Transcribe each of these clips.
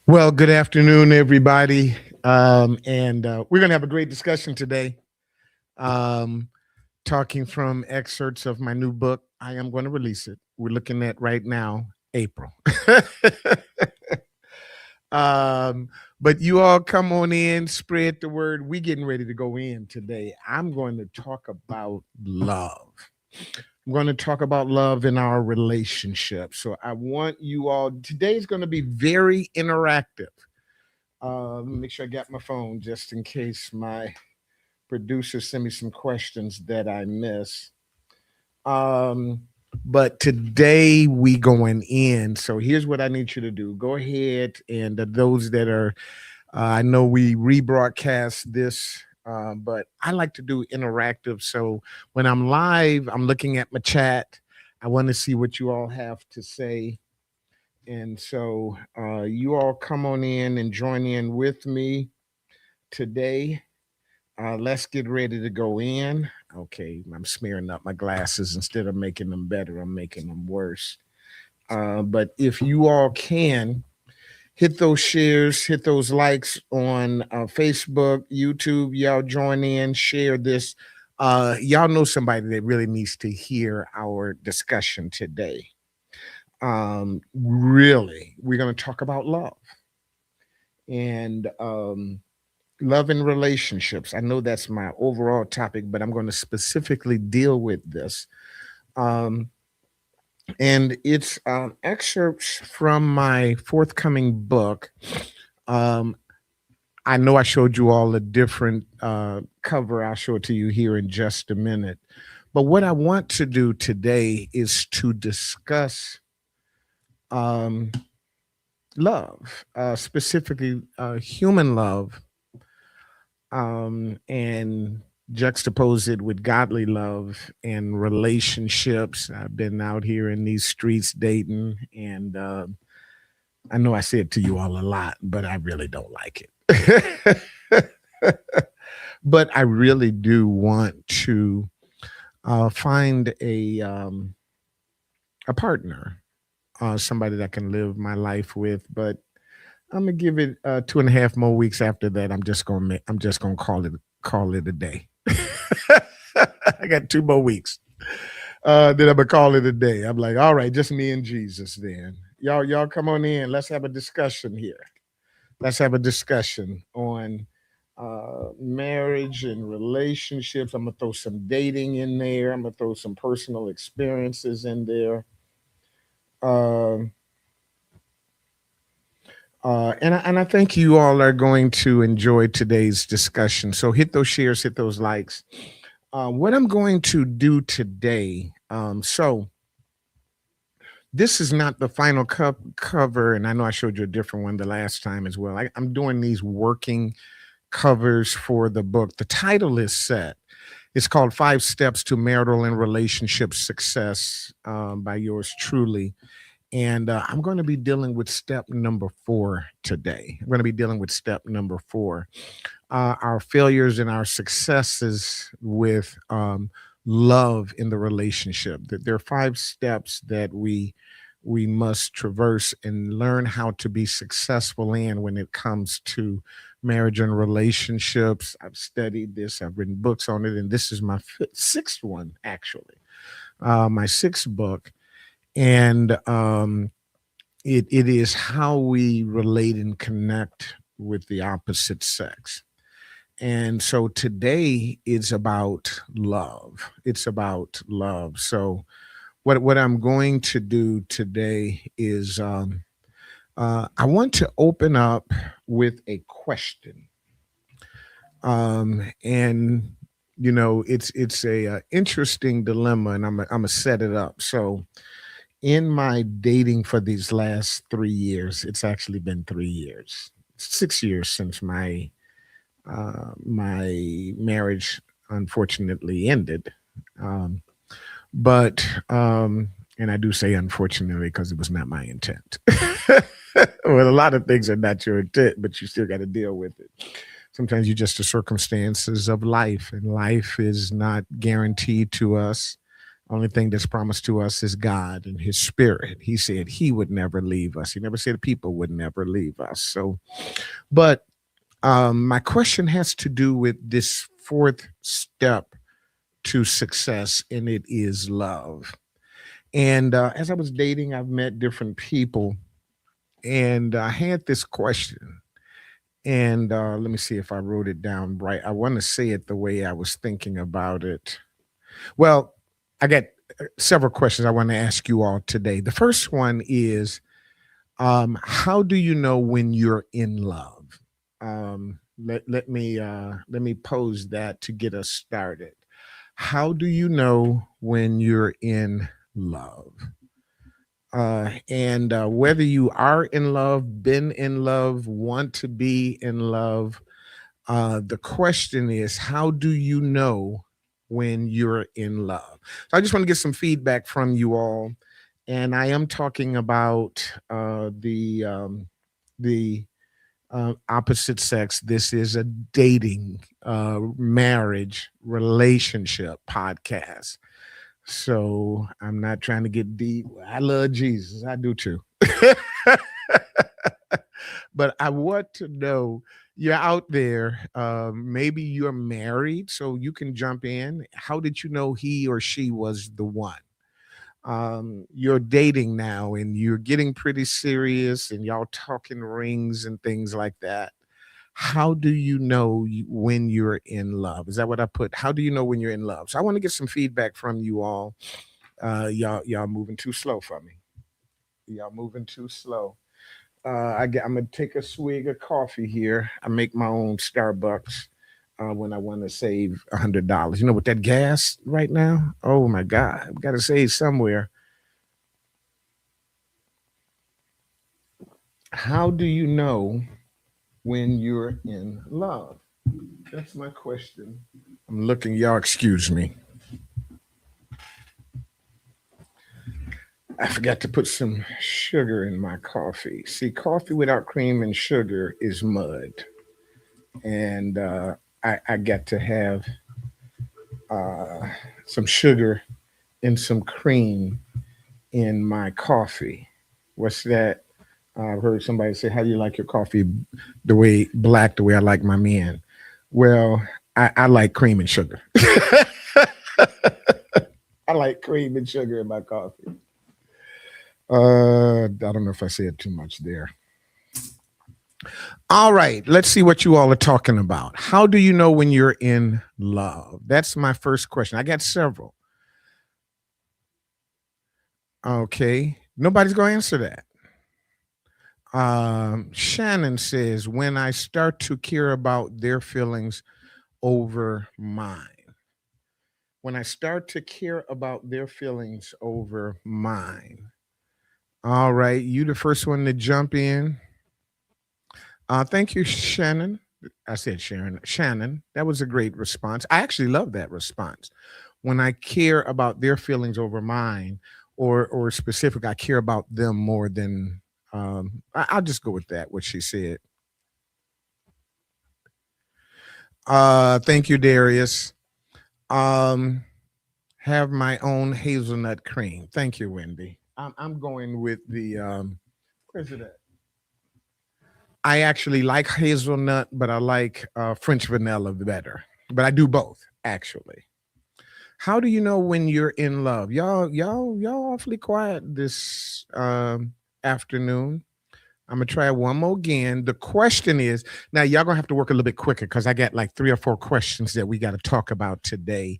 Well, good afternoon, everybody. And we're going to have a great discussion today, um, talking from excerpts of my new book. I am going to release it. We're looking at right now, April. um, but you all come on in, spread the word. We getting ready to go in today. I'm going to talk about love. I'm going to talk about love in our relationship. So I want you all, today's going to be very interactive. Let me make sure I got my phone just in case my producer send me some questions that I miss. Um, but today we going in. So here's what I need you to do. Go ahead and those that are, I know we rebroadcast this, but I like to do interactive. So when I'm live, I'm looking at my chat. I want to see what you all have to say. And so you all come on in and join in with me today. Let's get ready to go in. Okay, I'm smearing up my glasses. Instead of making them better, I'm making them worse. But if you all can, hit those shares, hit those likes on Facebook, YouTube. Y'all join in, share this. Y'all know somebody that really needs to hear our discussion today. Really, we're going to talk about love and love in relationships. I know that's my overall topic, but I'm going to specifically deal with this. Um, and it's excerpts from my forthcoming book. Um, I know I showed you all a different cover. I'll show it to you here in just a minute. But what I want to do today is to discuss um, love, specifically human love, and juxtapose it with godly love and relationships. I've been out here in these streets dating, and I know I say it to you all a lot, but I really don't like it. But I really do want to find a partner, somebody that I can live my life with. But I'm gonna give it 2.5 more weeks after that. I'm just gonna call it a day. I got 2 more weeks. Then I'm gonna call it a day. I'm like, all right, just me and Jesus. Then y'all come on in. Let's have a discussion here. Let's have a discussion on marriage and relationships. I'm gonna throw some dating in there. I'm gonna throw some personal experiences in there. Um, and I think you all are going to enjoy today's discussion. So hit those shares, hit those likes. What I'm going to do today, so this is not the final cover, and I know I showed you a different one the last time as well. I'm doing these working covers for the book. The title is set. It's called 5 Steps to Marital and Relationship Success, by yours truly. And I'm going to be dealing with step number 4 today. I'm going to be dealing with step number 4, our failures and our successes with love in the relationship. That there are 5 steps that we must traverse and learn how to be successful in when it comes to marriage and relationships. I've studied this. I've written books on it, and this is my 6th one actually. My 6th book, and it is how we relate and connect with the opposite sex. And so today is about love. It's about love. So what I'm going to do today is I want to open up with a question. And it's a interesting dilemma, and I'm gonna set it up. So in my dating for these last 3 years, it's actually been 3 years, 6 years since my marriage unfortunately ended. Um, but and I do say unfortunately because it was not my intent. Well, a lot of things are not your intent, but you still got to deal with it. Sometimes you just the circumstances of life, and life is not guaranteed to us. Only thing that's promised to us is God and his spirit. He said he would never leave us. He never said people would never leave us. So, but my question has to do with this fourth step to success, and it is love. And as I was dating, I've met different people, and I had this question. And let me see if I wrote it down right. I want to say it the way I was thinking about it. Well, I got several questions I want to ask you all today. The first one is, how do you know when you're in love? Let me pose that to get us started. How do you know when you're in love? And whether you are in love, been in love, want to be in love, the question is, how do you know when you're in love? So I just want to get some feedback from you all, and I am talking about the opposite sex. This is a dating, marriage, relationship podcast. So I'm not trying to get deep. I love Jesus. I do too. But I want to know, you're out there. Maybe you're married, so you can jump in. How did you know he or she was the one? You're dating now and you're getting pretty serious and y'all talking rings and things like that. How do you know when you're in love? Is that what I put? How do you know when you're in love? So I want to get some feedback from you all. Y'all moving too slow for me. Y'all moving too slow. I'm gonna take a swig of coffee here. I make my own Starbucks when I want to save $100. You know, with that gas right now, oh my God, we got to save somewhere. How do you know when you're in love? That's my question. I'm looking, y'all. Excuse me. I forgot to put some sugar in my coffee. See, coffee without cream and sugar is mud, and I got to have uh, some sugar and some cream in my coffee. What's that? I've heard somebody say, "How do you like your coffee? The way black, the way I like my men." Well, I like cream and sugar. I like cream and sugar in my coffee. I don't know if I said too much there. All right, let's see what you all are talking about. How do you know when you're in love? That's my first question. I got several. Okay, nobody's going to answer that. Shannon says, when I start to care about their feelings over mine. When I start to care about their feelings over mine. All right, you the first one to jump in. Thank you, Shannon. I said Sharon. Shannon, that was a great response. I actually love that response. When I care about their feelings over mine, or specific, I care about them more than. I'll just go with that. What she said. Thank you, Darius. Um, have my own hazelnut cream. Thank you, Wendy. I'm going with the. Where's it at? I actually like hazelnut, but I like French vanilla better. But I do both, actually. How do you know when you're in love? Y'all awfully quiet this afternoon. I'm gonna try one more again. The question is, now y'all gonna have to work a little bit quicker because I got like three or four questions that we got to talk about today.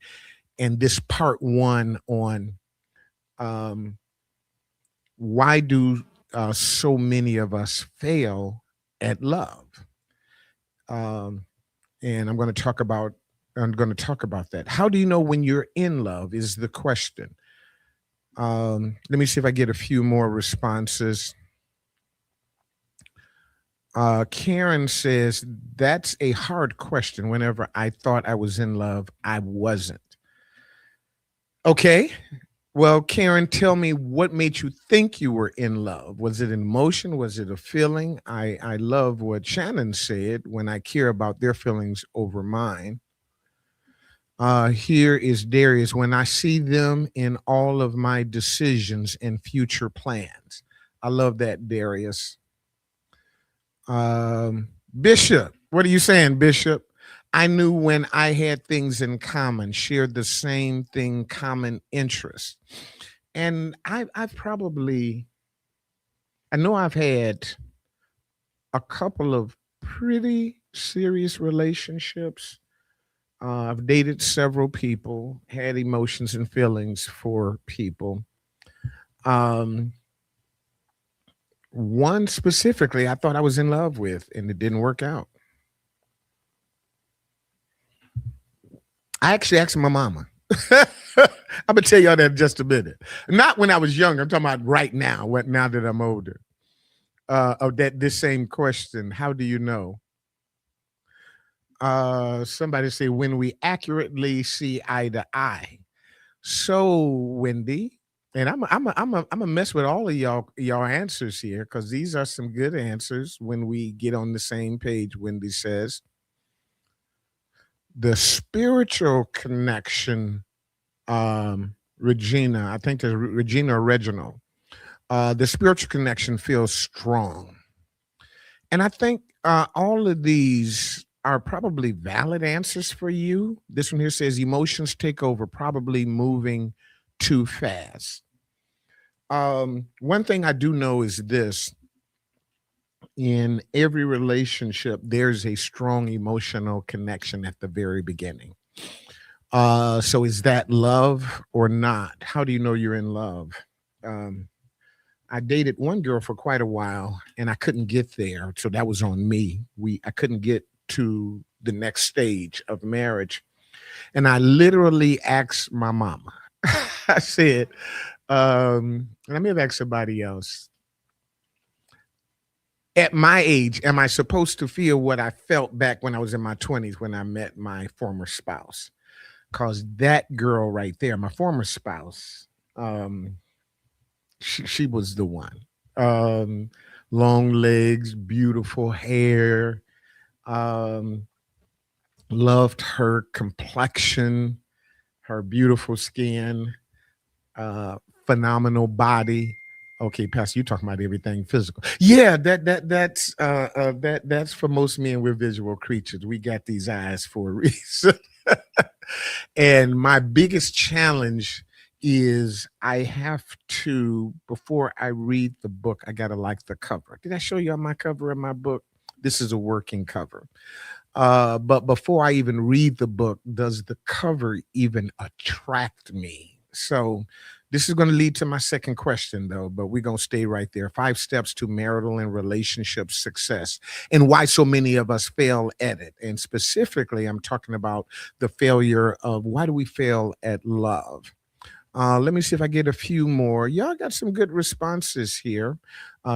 And this part one on um, why do so many of us fail at love? Um, and I'm going to talk about that. How do you know when you're in love is the question. Let me see if I get a few more responses. Karen says, that's a hard question. Whenever I thought I was in love, I wasn't. Okay. Well, Karen, tell me what made you think you were in love. Was it an emotion? Was it a feeling? I love what Shannon said, when I care about their feelings over mine. Here is Darius. When I see them in all of my decisions and future plans. I love that, Darius. Bishop, what are you saying, Bishop? I knew when I had things in common, shared the same thing, common interest. And I've probably, I know I've had a couple of pretty serious relationships. I've dated several people, had emotions and feelings for people. Um, One specifically, I thought I was in love with, and it didn't work out. I actually asked my mama. I'm gonna tell y'all that in just a minute. Not when I was younger. I'm talking about right now. What now that I'm older? Of that this same question. How do you know? Somebody say when we accurately see eye to eye. So, Wendy, and I'm a mess with all of y'all answers here because these are some good answers. When we get on the same page, Wendy says the spiritual connection. Regina, I think there's Regina Original. The spiritual connection feels strong, and I think all of these are probably valid answers for you. This one here says emotions take over, probably moving too fast. One thing I do know is this: in every relationship, there's a strong emotional connection at the very beginning. So is that love or not? How do you know you're in love? Um, I dated one girl for quite a while and I couldn't get there. So that was on me. I couldn't get to the next stage of marriage. And I literally asked my mama. I said, let me have asked somebody else. At my age, am I supposed to feel what I felt back when I was in my 20s when I met my former spouse? Because that girl right there, my former spouse, um, she was the one. Um, Long legs, beautiful hair, um, loved her complexion, her beautiful skin, uh, phenomenal body. Okay, Pastor, you talking about everything physical. Yeah, that's for most men. We're visual creatures. We got these eyes for a reason. And my biggest challenge is I have to, before I read the book, I got to like the cover. Did I show you on my cover of my book? This is a working cover. But before I even read the book, does the cover even attract me? So this is going to lead to my second question, though, but we're going to stay right there. 5 steps to marital and relationship success, and why so many of us fail at it. And specifically, I'm talking about the failure of why do we fail at love? Let me see if I get a few more. Y'all got some good responses here.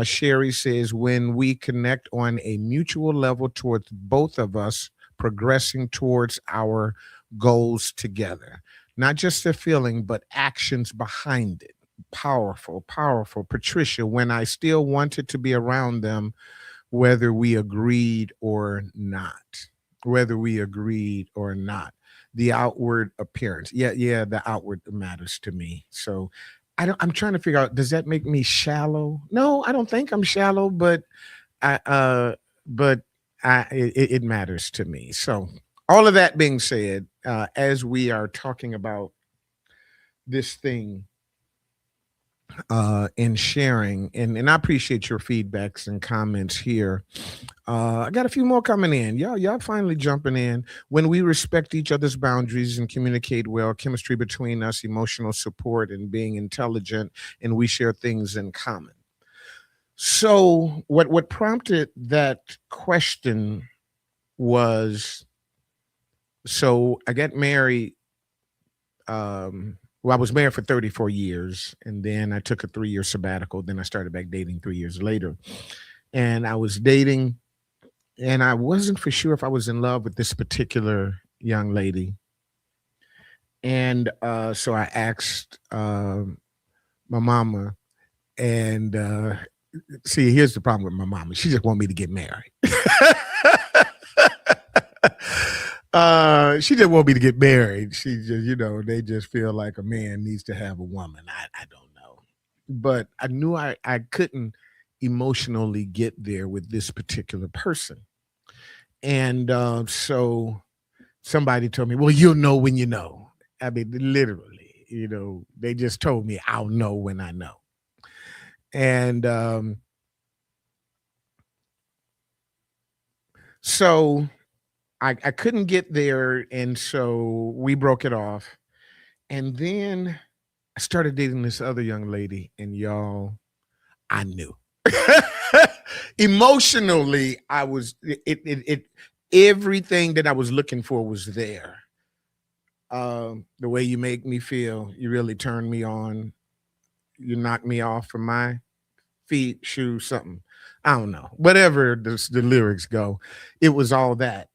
Sherry says, when we connect on a mutual level towards both of us progressing towards our goals together, not just a feeling, but actions behind it. Powerful, powerful. Patricia, when I still wanted to be around them, whether we agreed or not. Whether we agreed or not. The outward appearance. Yeah, the outward matters to me. So I'm trying to figure out, does that make me shallow? No, I don't think I'm shallow, but I but it matters to me. So all of that being said, as we are talking about this thing and sharing, and I appreciate your feedbacks and comments here. I got a few more coming in. Y'all finally jumping in. When we respect each other's boundaries and communicate well, chemistry between us, emotional support, and being intelligent, and we share things in common. So, what prompted that question was, so I got married. Well, I was married for 34 years, and then I took a 3 year sabbatical. Then I started back dating 3 years later, and I was dating, and I wasn't for sure if I was in love with this particular young lady. And so I asked my mama, and see, here's the problem with my mama. She just wanted me to get married. She just want me to get married. She just, they just feel like a man needs to have a woman. I don't know. But I knew I couldn't emotionally get there with this particular person. And so somebody told me, well, you'll know when you know. I mean, literally, they just told me I'll know when I know. And so I couldn't get there. And so we broke it off. And then I started dating this other young lady, and y'all, I knew. Emotionally, I was it everything that I was looking for was there. The way you make me feel, you really turn me on. You knock me off from my feet, shoes, something. I don't know. Whatever the lyrics go, it was all that.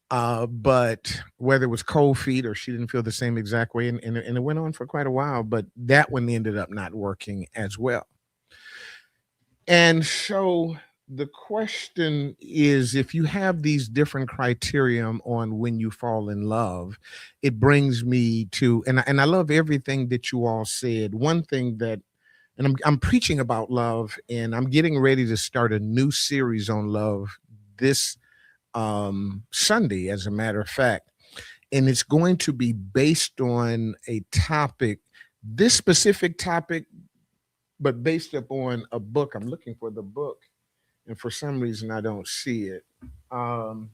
But whether it was cold feet or she didn't feel the same exact way, and it went on for quite a while, but that one ended up not working as well. And so the question is, if you have these different criterion on when you fall in love, it brings me to, and I love everything that you all said. One thing that, and I'm preaching about love, and I'm getting ready to start a new series on love this Sunday, as a matter of fact, and it's going to be based on a topic, this specific topic, but based upon a book. I'm looking for the book, and for some reason I don't see it. Um,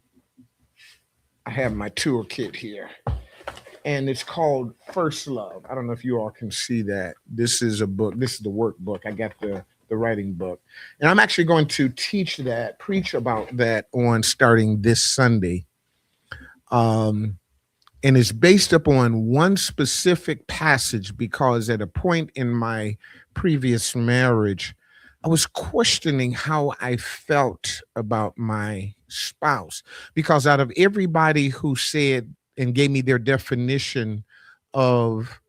I have my toolkit here, and it's called First Love. I don't know if you all can see that. This is a book. This is the workbook. I got the writing book, and I'm actually going to preach about that on starting this Sunday. Um, and it's based upon one specific passage, because at a point in my previous marriage, I was questioning how I felt about my spouse, because out of everybody who said and gave me their definition of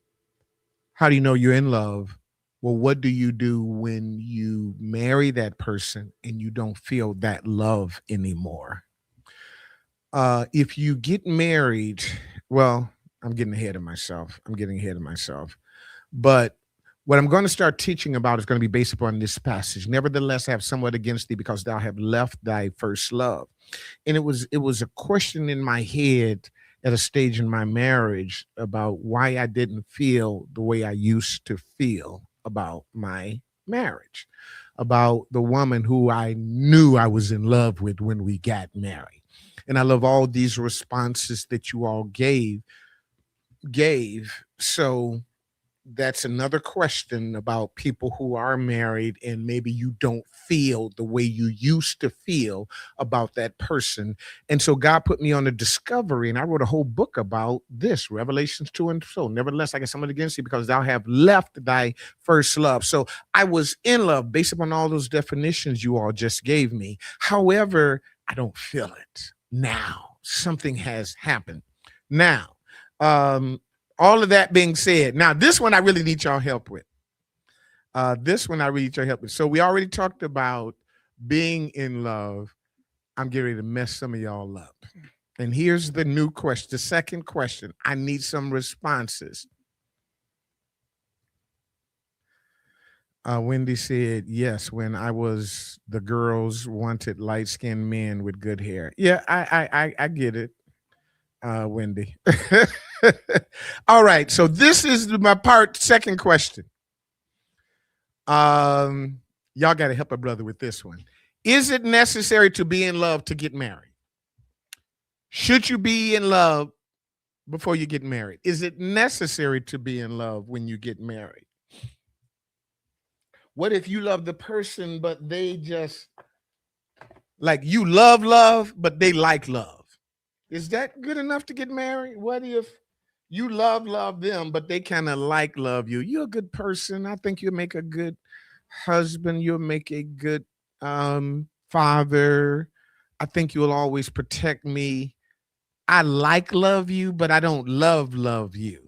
how do you know you're in love, well, what do you do when you marry that person and you don't feel that love anymore? If you get married, well, I'm getting ahead of myself. I'm getting ahead of myself. But what I'm going to start teaching about is going to be based upon this passage. Nevertheless, I have somewhat against thee, because thou have left thy first love. And it was a question in my head at a stage in my marriage about why I didn't feel the way I used to feel about my marriage, about the woman who I knew I was in love with when we got married. And I love all these responses that you all gave. So that's another question about people who are married and maybe you don't feel the way you used to feel about that person. And so God put me on a discovery, and I wrote a whole book about this, Revelations 2 and so. Nevertheless, I got something against you, because thou have left thy first love. So I was in love based upon all those definitions you all just gave me. However, I don't feel it now. Something has happened. Now, um, all of that being said, now this one I really need y'all help with. This one I really need your help with. So we already talked about being in love. I'm getting ready to mess some of y'all up. And here's the new question, the second question. I need some responses. Wendy said, yes, when I was, the girls wanted light-skinned men with good hair. Yeah, I get it, Wendy. All right, so this is my second question. Y'all got to help a brother with this one. Is it necessary to be in love to get married? Should you be in love before you get married? Is it necessary to be in love when you get married? What if you love the person, but they just, like, you love, but they like love? Is that good enough to get married? What if you love them, but they kind of like love you? You're a good person. I think you'll make a good husband. You'll make a good father. I think you'll always protect me. I like love you, but I don't love you.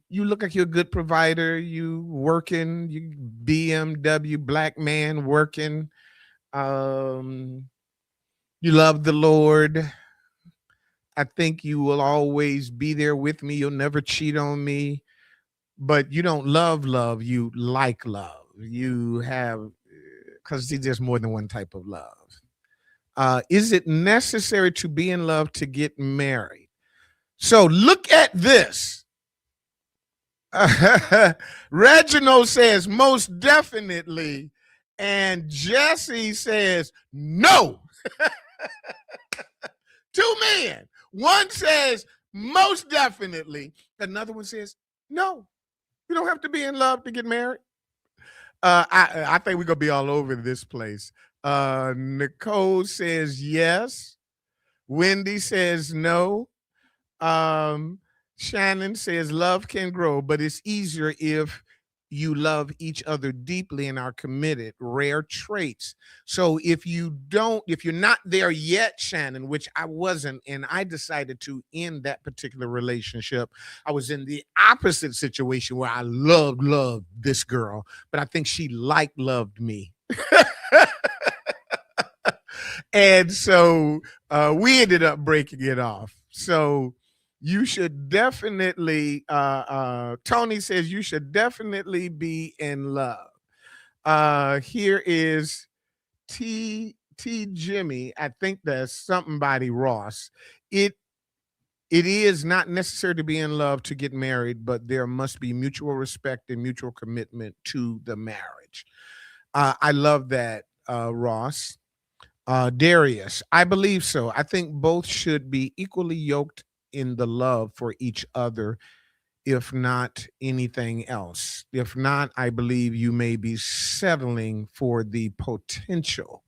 You look like you're a good provider. You working, you BMW black man working. You love the Lord. I think you will always be there with me. You'll never cheat on me, but you don't love. You like love. You have, because there's more than one type of love. Is it necessary to be in love to get married? So look at this. Reginald says most definitely, and Jesse says no. Two men. One says most definitely. Another one says no. You don't have to be in love to get married. I think we're gonna be all over this place. Nicole says yes. Wendy says no. Um, Shannon says love can grow, but it's easier if you love each other deeply and are committed. Rare traits. So if you're not there yet, Shannon, which I wasn't, and I decided to end that particular relationship, I was in the opposite situation where I loved this girl, but I think she loved me. And so we ended up breaking it off. So you should definitely, Tony says you should definitely be in love. Here is T Jimmy. I think that's somebody Ross. It it is not necessary to be in love to get married, but there must be mutual respect and mutual commitment to the marriage. I love that, Ross. Darius, I believe so. I think both should be equally yoked in the love for each other, if not anything else. If not, I believe you may be settling for the potential.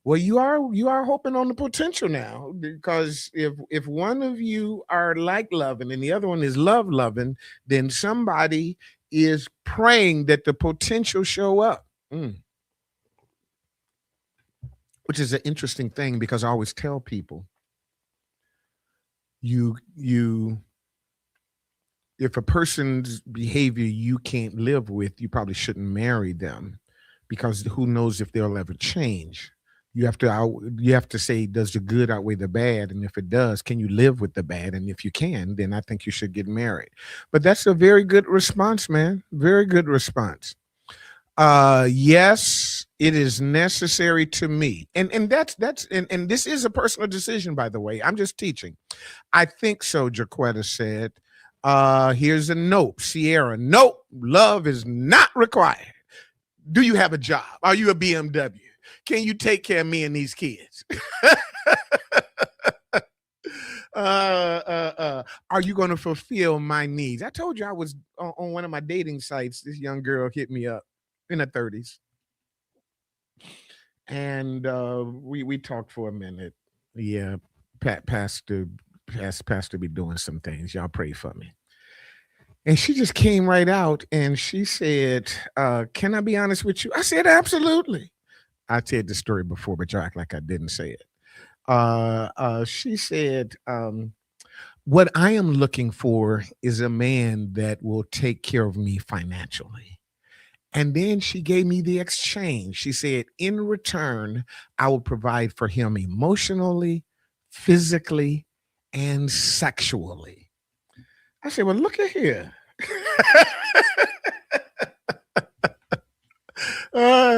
Well, you are hoping on the potential now, because if one of you are like loving and the other one is love loving, then somebody is praying that the potential show up. Which is an interesting thing, because I always tell people, you if a person's behavior you can't live with, you probably shouldn't marry them, because who knows if they'll ever change. You have to say, does the good outweigh the bad? And if it does, can you live with the bad? And if you can, then I think you should get married. But that's a very good response, man. Very good response. Yes, it is necessary to me. And this is a personal decision, by the way. I'm just teaching. I think so, Jaquetta said. Here's a note. Sierra, nope, love is not required. Do you have a job? Are you a BMW? Can you take care of me and these kids? Are you going to fulfill my needs? I told you I was on one of my dating sites. This young girl hit me up in her 30s, and we talked for a minute. Yeah, Pastor be doing some things. Y'all pray for me. And she just came right out and she said, "Can I be honest with you?" I said, "Absolutely." I said the story before, but y'all act like I didn't say it. She said, "What I am looking for is a man that will take care of me financially." And then she gave me the exchange. She said, "In return, I will provide for him emotionally, physically, and sexually." I said, "Well, look at here."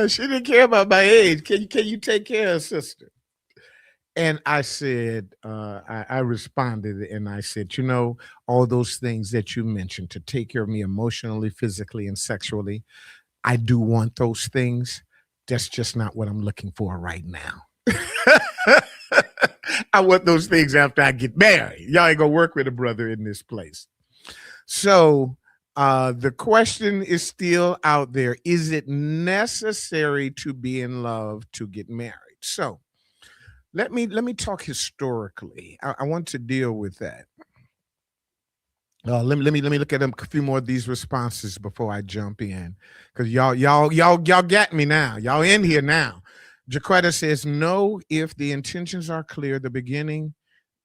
She didn't care about my age. Can you take care of sister? And I said, I responded and I said, all those things that you mentioned, to take care of me emotionally, physically, and sexually, I do want those things. That's just not what I'm looking for right now. I want those things after I get married. Y'all ain't gonna work with a brother in this place. So the question is still out there. Is it necessary to be in love to get married? So let me talk historically. I want to deal with that. Let me look at a few more of these responses before I jump in, because y'all got me now. Y'all in here now. Jaquetta says no. If the intentions are clear, the beginning,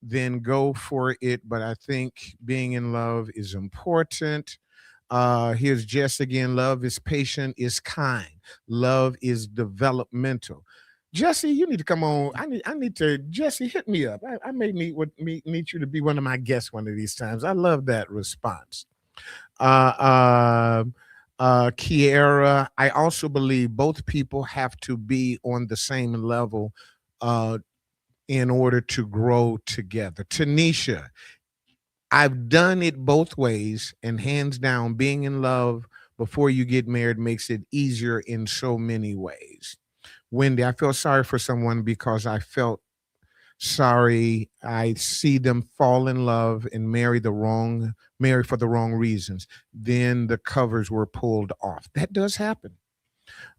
then go for it. But I think being in love is important. Here's Jess again. Love is patient, is kind. Love is developmental. Jesse, you need to come on. I need to Jesse, hit me up. I may need you to be one of my guests one of these times. I love that response. Uh, uh, Kiera, I also believe both people have to be on the same level uh, in order to grow together. Tanisha, I've done it both ways, and hands down, being in love before you get married makes it easier in so many ways. Wendy, I feel sorry for someone because I felt sorry. I see them fall in love and marry for the wrong reasons. Then the covers were pulled off. That does happen.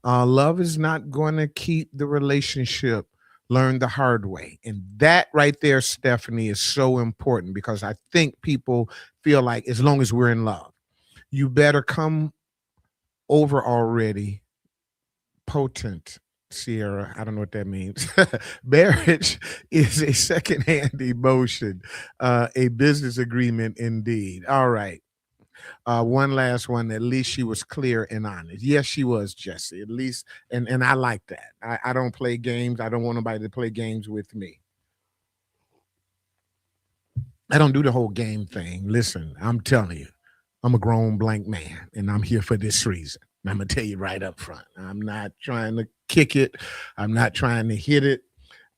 Love is not going to keep the relationship. Learn the hard way. And that right there, Stephanie, is so important because I think people feel like as long as we're in love, you better come over already potent. Sierra, I don't know what that means. Marriage is a secondhand emotion, a business agreement indeed. All right. One last one. At least she was clear and honest. Yes, she was, Jesse. At least, and I like that. I don't play games. I don't want nobody to play games with me. I don't do the whole game thing. Listen, I'm telling you, I'm a grown blank man, and I'm here for this reason. I'm gonna tell you right up front. I'm not trying to kick it. I'm not trying to hit it.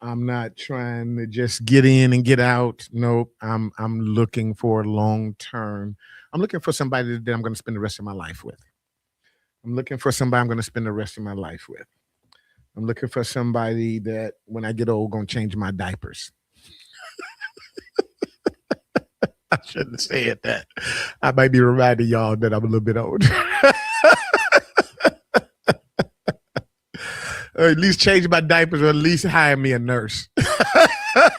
I'm not trying to just get in and get out. Nope. I'm looking for long term. I'm looking for somebody that I'm going to spend the rest of my life with. I'm looking for somebody I'm going to spend the rest of my life with. I'm looking for somebody that when I get old, going to change my diapers. I shouldn't have said that. I might be reminding y'all that I'm a little bit old. Or at least change my diapers, or at least hire me a nurse. I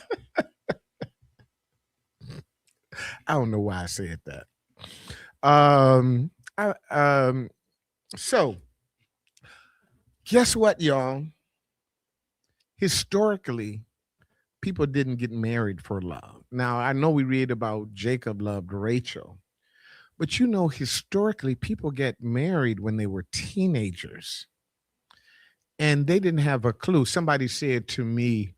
don't know why I said that. Um, I, um, so guess what, y'all? Historically, people didn't get married for love. Now, I know we read about Jacob loved Rachel, but historically, people get married when they were teenagers and they didn't have a clue. Somebody said to me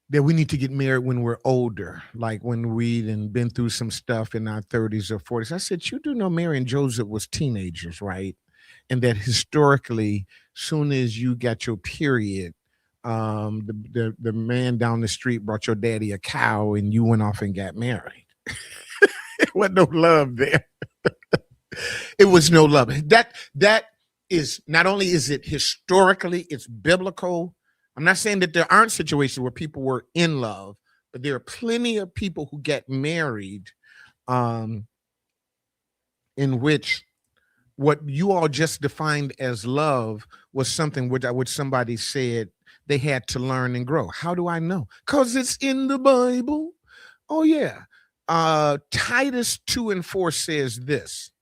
that we need to get married when we're older, like when we'd been through some stuff in our 30s or 40s. I said, you do know Mary and Joseph was teenagers, right? And that historically, soon as you got your period, the man down the street brought your daddy a cow and you went off and got married. It wasn't no love there. It was no love. That is not only is it historically, it's biblical. I'm not saying that there aren't situations where people were in love, but there are plenty of people who get married um, in which what you all just defined as love was something which somebody said they had to learn and grow. How do I know? Because it's in the Bible. Oh, yeah. Titus 2 and 4 says this.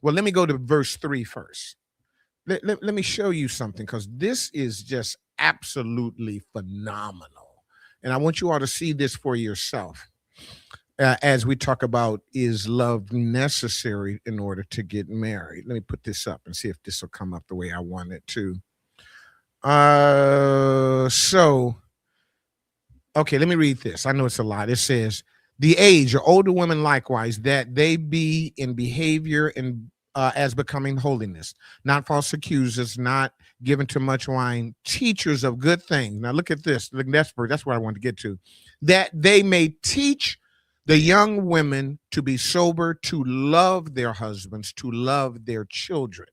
Well, let me go to verse 3 first. Let me show you something because this is just absolutely phenomenal. And I want you all to see this for yourself as we talk about is love necessary in order to get married. Let me put this up and see if this will come up the way I want it to. Okay, let me read this. I know it's a lot. It says, the age or older women likewise, that they be in behavior and as becoming holiness, not false accusers, not given to much wine, teachers of good things. Now look at this. Look, that's where I want to get to. That they may teach the young women to be sober, to love their husbands, to love their children.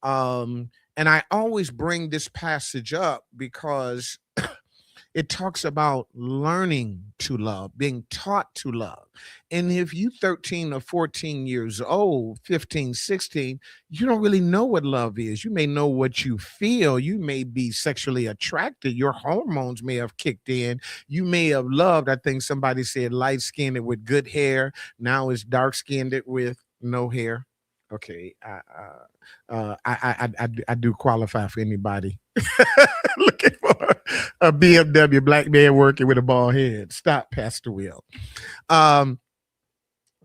And I always bring this passage up because it talks about learning to love, being taught to love. And if you 13 or 14 years old, 15, 16, you don't really know what love is. You may know what you feel. You may be sexually attracted. Your hormones may have kicked in. You may have loved, I think somebody said light-skinned with good hair. Now it's dark-skinned with no hair. Okay, I do qualify for anybody looking for a BMW black man working with a bald head. Stop, Pastor Will.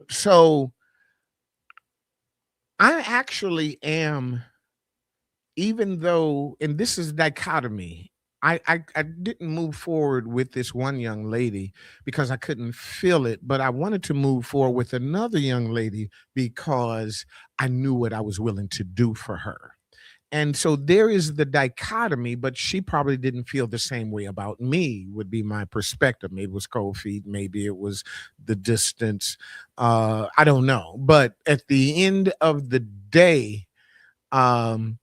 So I actually am, even though, and this is dichotomy. I didn't move forward with this one young lady because I couldn't feel it, but I wanted to move forward with another young lady because I knew what I was willing to do for her. And so there is the dichotomy, but she probably didn't feel the same way about me, would be my perspective. Maybe it was cold feet, maybe it was the distance. I don't know. But at the end of the day, um,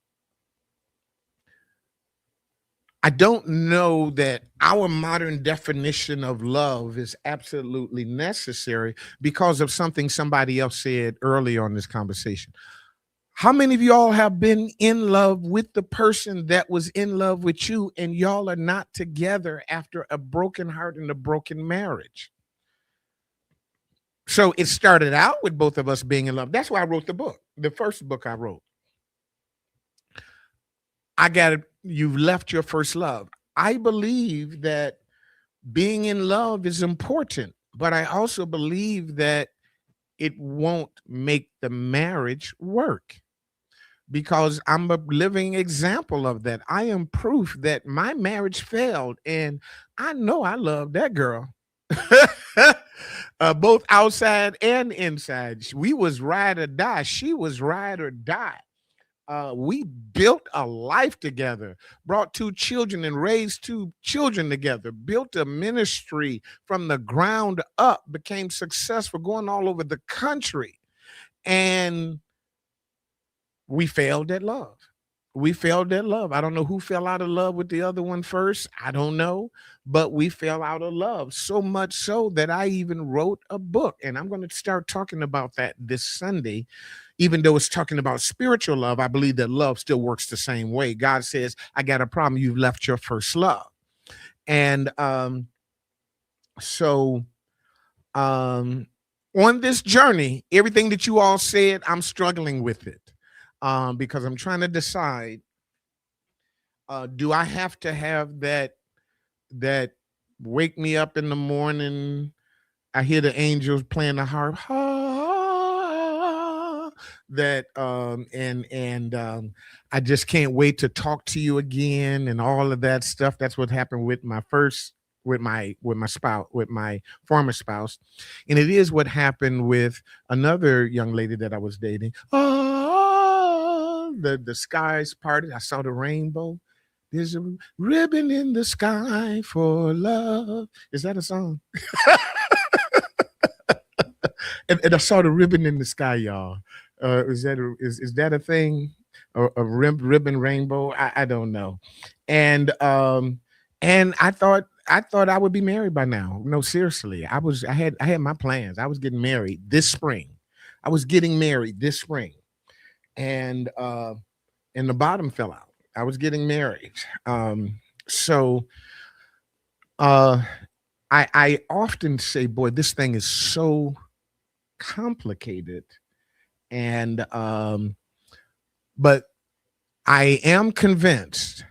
I don't know that our modern definition of love is absolutely necessary because of something somebody else said earlier on this conversation. How many of y'all have been in love with the person that was in love with you and y'all are not together after a broken heart and a broken marriage? So it started out with both of us being in love. That's why I wrote the book. The first book I wrote. I got it. You've left your first love. I believe that being in love is important, but I also believe that it won't make the marriage work because I'm a living example of that. I am proof that my marriage failed, and I know I love that girl. Both outside and inside. We was ride or die. She was ride or die. We built a life together, brought two children and raised two children together, built a ministry from the ground up, became successful, going all over the country. And we failed at love. We failed at love. I don't know who fell out of love with the other one first. I don't know, but we fell out of love so much so that I even wrote a book. And I'm going to start talking about that this Sunday. Even though it's talking about spiritual love, I believe that love still works the same way. God says, I got a problem. You've left your first love. And so um, on this journey, everything that you all said, I'm struggling with it because I'm trying to decide: do I have to have that wake me up in the morning? I hear the angels playing the harp. That I just can't wait to talk to you again and all of that stuff. That's what happened with my first with my spouse, with my former spouse, and it is what happened with another young lady that I was dating. The skies parted. I saw the rainbow. There's a ribbon in the sky for love. Is that a song? And I saw the ribbon in the sky, y'all. Is that a thing? Ribbon rainbow? I don't know. And and I thought I would be married by now. No, seriously. I had my plans. I was getting married this spring. I was getting married this spring. And and the bottom fell out. I was getting married. So uh I often say, boy, this thing is so complicated. And but I am convinced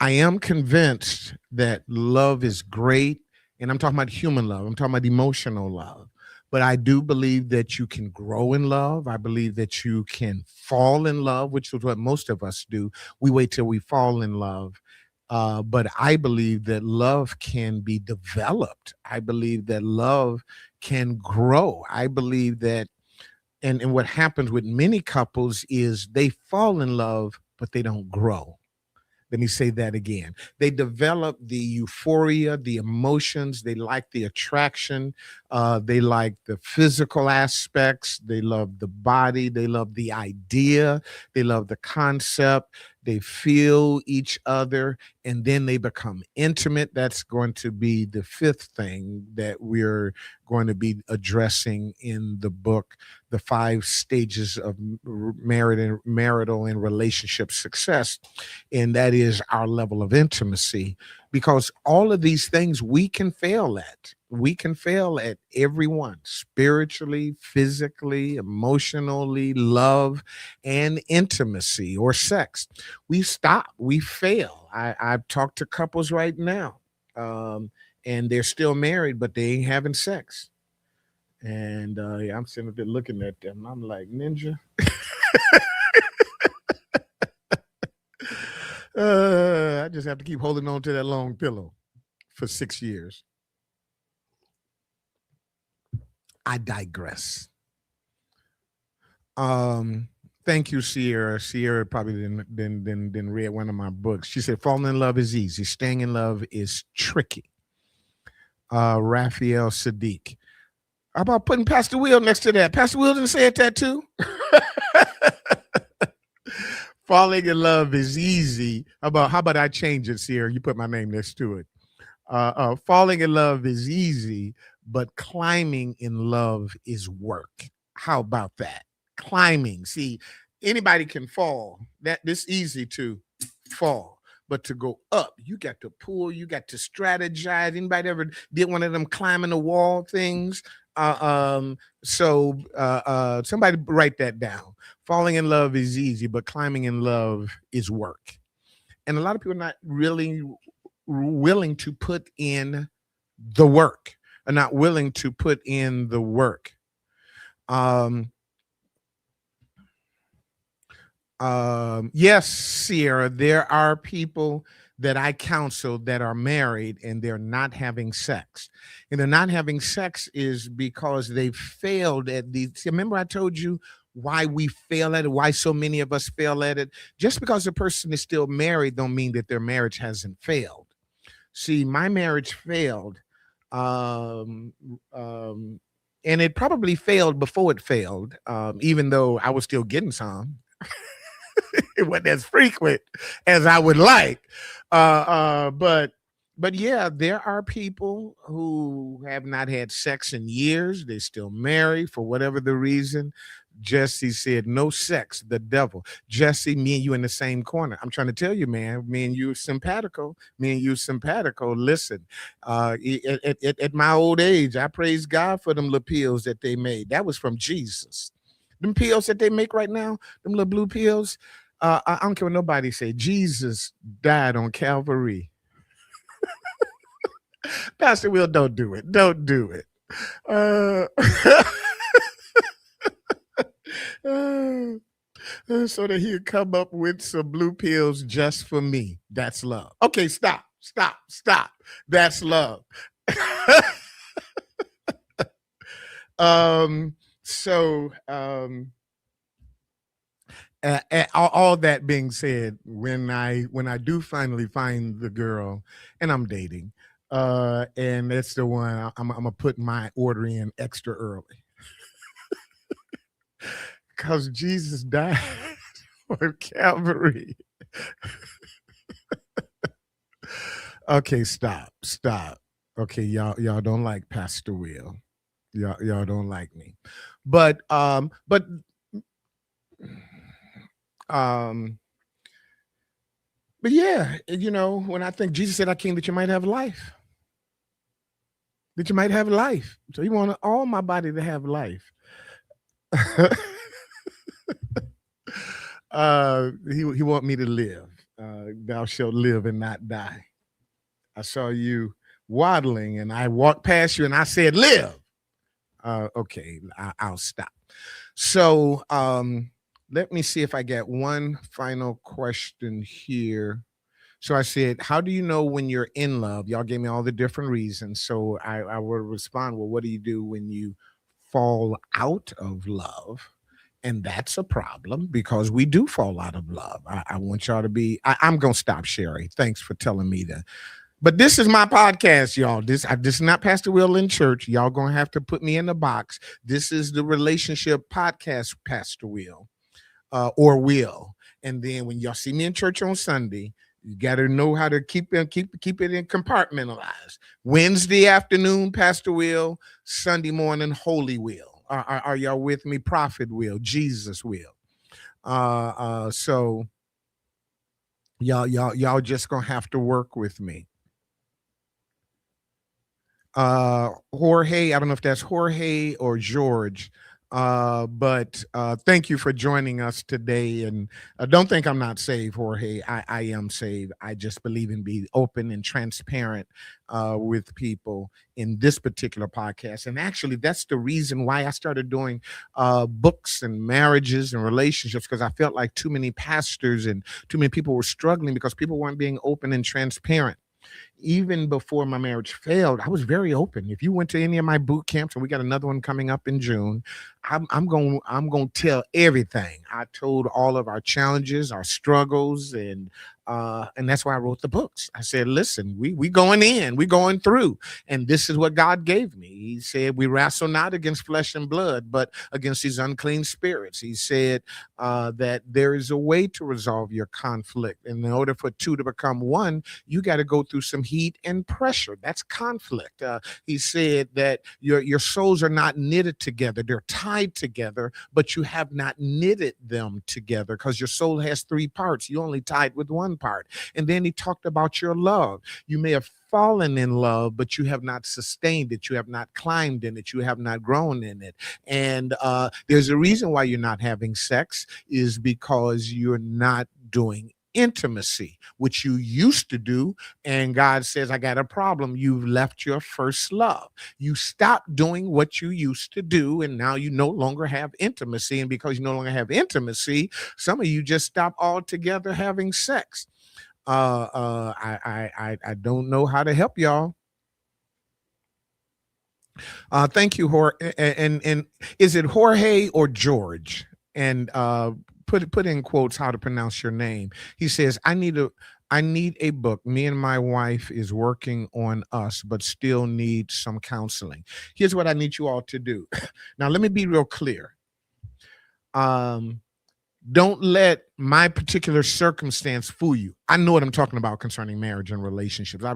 that love is great. And I'm talking about human love, I'm talking about emotional love. But I do believe that you can grow in love. I believe that you can fall in love, which is what most of us do. We wait till we fall in love. But I believe that love can be developed. I believe that love can grow. I believe that, and what happens with many couples is they fall in love, but they don't grow. Let me say that again. They develop the euphoria, the emotions. They like the attraction. They like the physical aspects. They love the body. They love the idea. They love the concept. They feel each other and then they become intimate. That's going to be the fifth thing that we're going to be addressing in the book, The Five Stages of Marital and Relationship Success. And that is our level of intimacy, because all of these things we can fail at. We can fail at everyone: spiritually, physically, emotionally, love, and intimacy or sex. We stop, we fail. I've talked to couples right now, um, and they're still married, but they ain't having sex. And yeah, I'm sitting there looking at them. I'm like, Ninja. I just have to keep holding on to that long pillow for 6 years. I digress. Thank you, Sierra. Sierra probably didn't read one of my books. She said, "Falling in love is easy. Staying in love is tricky." Raphael Sadiq. How about putting Pastor Will next to that? Pastor Will didn't say it that too. Falling in love is easy. How about I change it, Sierra? You put my name next to it. Falling in love is easy, but climbing in love is work. How about that? Climbing. See, anybody can fall. This easy to fall. But to go up, you got to pull, you got to strategize. Anybody ever did one of them climbing the wall things? Somebody write that down. Falling in love is easy, but climbing in love is work. And a lot of people are not really willing to put in the work, are not willing to put in the work. Um, yes, Sierra, there are people that I counsel that are married and they're not having sex. And they're not having sex is because they failed at these. Remember, I told you why we fail at it, why so many of us fail at it. Just because a person is still married don't mean that their marriage hasn't failed. See, my marriage failed. Um, um, and it probably failed before it failed, even though I was still getting some. It wasn't as frequent as I would like. But yeah, there are people who have not had sex in years. They're still married for whatever the reason. Jesse said, "No sex, the devil." Jesse, me and you in the same corner. I'm trying to tell you, man. Me and you simpatico. Me and you simpatico. Listen, at my old age, I praise God for them little pills that they made. That was from Jesus. Them pills that they make right now, them little blue pills. I don't care what nobody say. Jesus died on Calvary. Pastor Will, don't do it. Don't do it. Uh, so that he'll come up with some blue pills just for me. That's love. Okay, stop, stop, stop. That's love. um, so all that being said, when I do finally find the girl and I'm dating, and that's the one I'm gonna put my order in extra early because Jesus died on Calvary. Okay, stop, stop. Okay, y'all don't like Pastor Will. Y'all don't like me, but um but yeah, when I think Jesus said I came that you might have life, that you might have life. So he wanted all my body to have life. He want me to live. Thou shalt live and not die. I saw you waddling and I walked past you and I said, live. Okay, I'll stop. So let me see if I get one final question here. So I said, how do you know when you're in love? Y'all gave me all the different reasons. So I will respond, well, what do you do when you fall out of love? And that's a problem because we do fall out of love. I want y'all to I'm going to stop, Sherry. Thanks for telling me that. But this is my podcast, y'all. This is not Pastor Will in church. Y'all going to have to put me in the box. This is the relationship podcast, Pastor Will, or Will. And then when y'all see me in church on Sunday, you got to know how to keep it in compartmentalized. Wednesday afternoon, Pastor Will. Sunday morning, Holy Will. Are y'all with me? Prophet Will. Jesus Will. So y'all just gonna have to work with me. Jorge, I don't know if that's Jorge or George. But thank you for joining us today. And don't think I'm not saved, Jorge. I am saved. I just believe in being open and transparent with people in this particular podcast. And actually, that's the reason why I started doing books and marriages and relationships, because I felt like too many pastors and too many people were struggling because people weren't being open and transparent. Even before my marriage failed, I was very open. If you went to any of my boot camps, and we got another one coming up in June, I'm going to tell everything. I told all of our challenges, our struggles, and that's why I wrote the books. I said, listen, we going in, we going through, and this is what God gave me. He said, we wrestle not against flesh and blood, but against these unclean spirits. He said that there is a way to resolve your conflict. And in order for two to become one, you got to go through some heat and pressure. That's conflict. He said that your souls are not knitted together; they're tied together, but you have not knitted them together because your soul has three parts. You only tied with one part. And then he talked about your love. You may have fallen in love, but you have not sustained it. You have not climbed in it. You have not grown in it. And there's a reason why you're not having sex, is because you're not doing intimacy, which you used to do. And God says, I got a problem. You've left your first love. You stopped doing what you used to do, and now you no longer have intimacy. And because you no longer have intimacy, some of you just stop altogether having sex. I don't know how to help y'all. Thank you, Jorge. And is it Jorge or George? And put in quotes how to pronounce your name. He says, I need a book. Me and my wife is working on us, but still need some counseling. Here's what I need you all to do. Now, let me be real clear. Um, don't let my particular circumstance fool you. I know what I'm talking about concerning marriage and relationships. I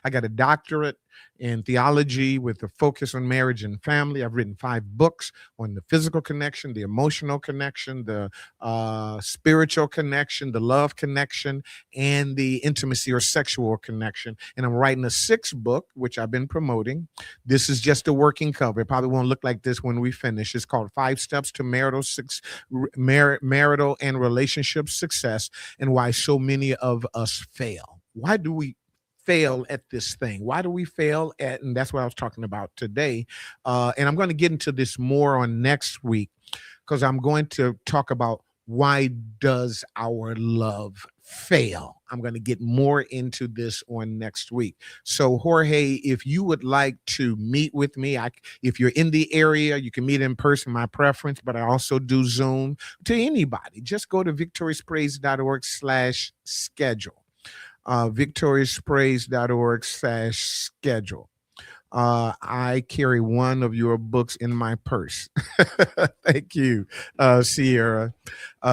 got a doctorate in theology with a focus on marriage and family. I've written 5 books on the physical connection, the emotional connection, the spiritual connection, the love connection, and the intimacy or sexual connection. And I'm writing a 6th book, which I've been promoting. This is just a working cover. It probably won't look like this when we finish. It's called 5 Steps to Marital and Relationship Success, and why so many of us fail. Why do we fail at this thing? Why do we fail at, and that's what I was talking about today. And I'm going to get into this more on next week, because I'm going to talk about why does our love fail. I'm going to get more into this on next week. So Jorge, if you would like to meet with me, if you're in the area, you can meet in person, my preference, but I also do Zoom. To anybody, just go to victoriouspraise.org/schedule. Victoriouspraise.org/schedule. I carry one of your books in my purse. Thank you, Sierra.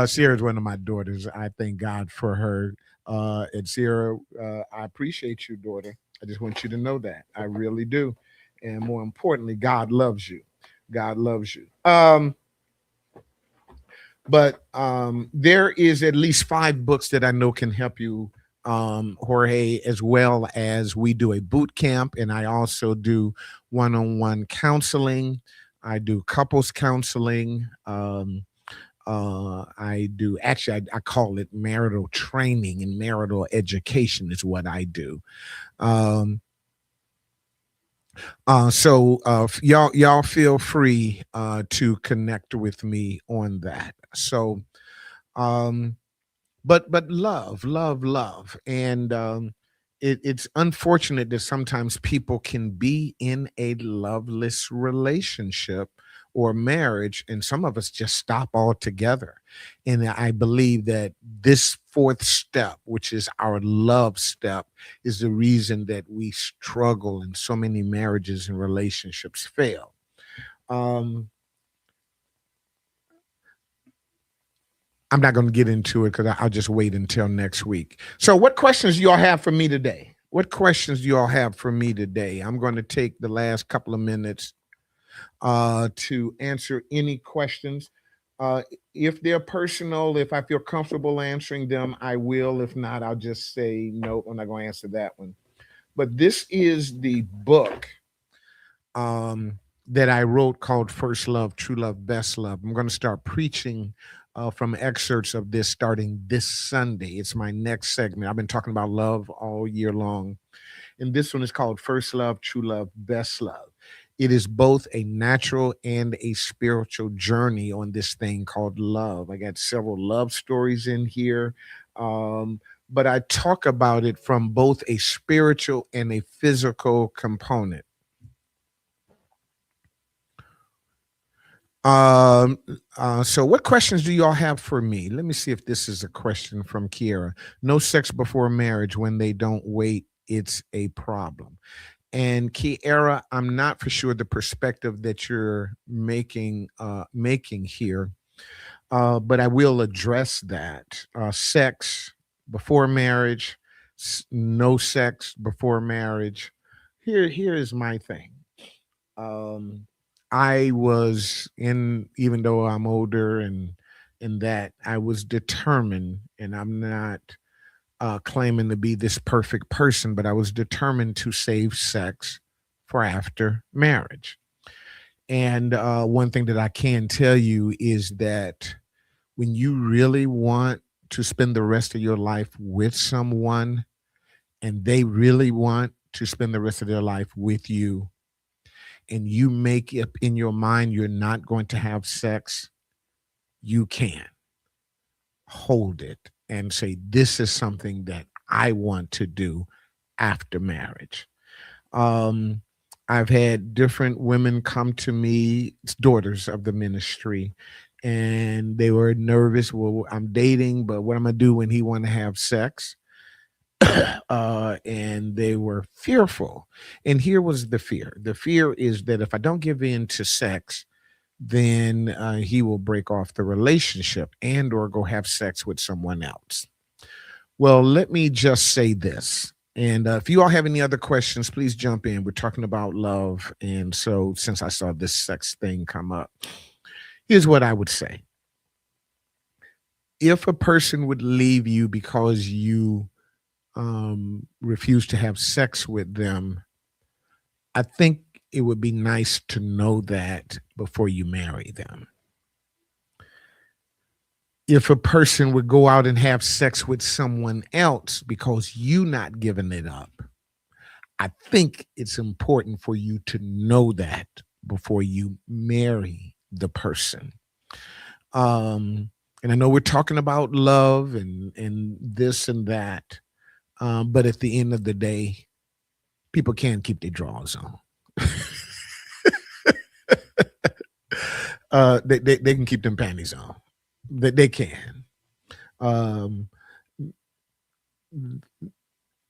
Sierra is one of my daughters. I thank God for her. And Sierra, I appreciate you, daughter. I just want you to know that. I really do. And more importantly, God loves you. God loves you. But there is at least 5 books that I know can help you, Jorge, as well as we do a boot camp, and I also do one-on-one counseling. I do couples counseling. I do actually, I call it marital training and marital education is what I do. Um, y'all feel free to connect with me on that. Um, but love, and it's unfortunate that sometimes people can be in a loveless relationship or marriage, and some of us just stop altogether. And I believe that this 4th step, which is our love step, is the reason that we struggle and so many marriages and relationships fail. um I'm not going to get into it because I'll just wait until next week. So, what questions do y'all have for me today? What questions do y'all have for me today? I'm going to take the last couple of minutes to answer any questions. Uh, if they're personal, if I feel comfortable answering them, I will. If not, I'll just say no, I'm not going to answer that one. But this is the book. Um, that I wrote called First Love, True Love, Best Love. I'm going to start preaching from excerpts of this starting this Sunday. It's my next segment. I've been talking about love all year long. And this one is called First Love, True Love, Best Love. It is both a natural and a spiritual journey on this thing called love. I got several love stories in here, but I talk about it from both a spiritual and a physical component. So what questions do y'all have for me? Let me see if this is a question from Kiera. No sex before marriage. When they don't wait, it's a problem. And Kiera, I'm not for sure the perspective that you're making here, but I will address that. Sex before marriage, no sex before marriage. Here is my thing. Um, I was in, even though I'm older and in that, I was determined, and I'm not claiming to be this perfect person, but I was determined to save sex for after marriage. And one thing that I can tell you is that when you really want to spend the rest of your life with someone and they really want to spend the rest of their life with you, and you make up in your mind you're not going to have sex, you can hold it and say, this is something that I want to do after marriage. Um, I've had different women come to me, it's daughters of the ministry, and they were nervous. Well, I'm dating, but what am I gonna do when he want to have sex? And they were fearful. And here was the fear. The fear is that if I don't give in to sex, then he will break off the relationship and or go have sex with someone else. Well, let me just say this. And if you all have any other questions, please jump in. We're talking about love. And so since I saw this sex thing come up, here's what I would say. If a person would leave you because you refuse to have sex with them, I think it would be nice to know that before you marry them. If a person would go out and have sex with someone else because you not giving it up, I think it's important for you to know that before you marry the person. And I know we're talking about love and this and that, but at the end of the day, people can keep their drawers on. They can keep them panties on. They can. Um,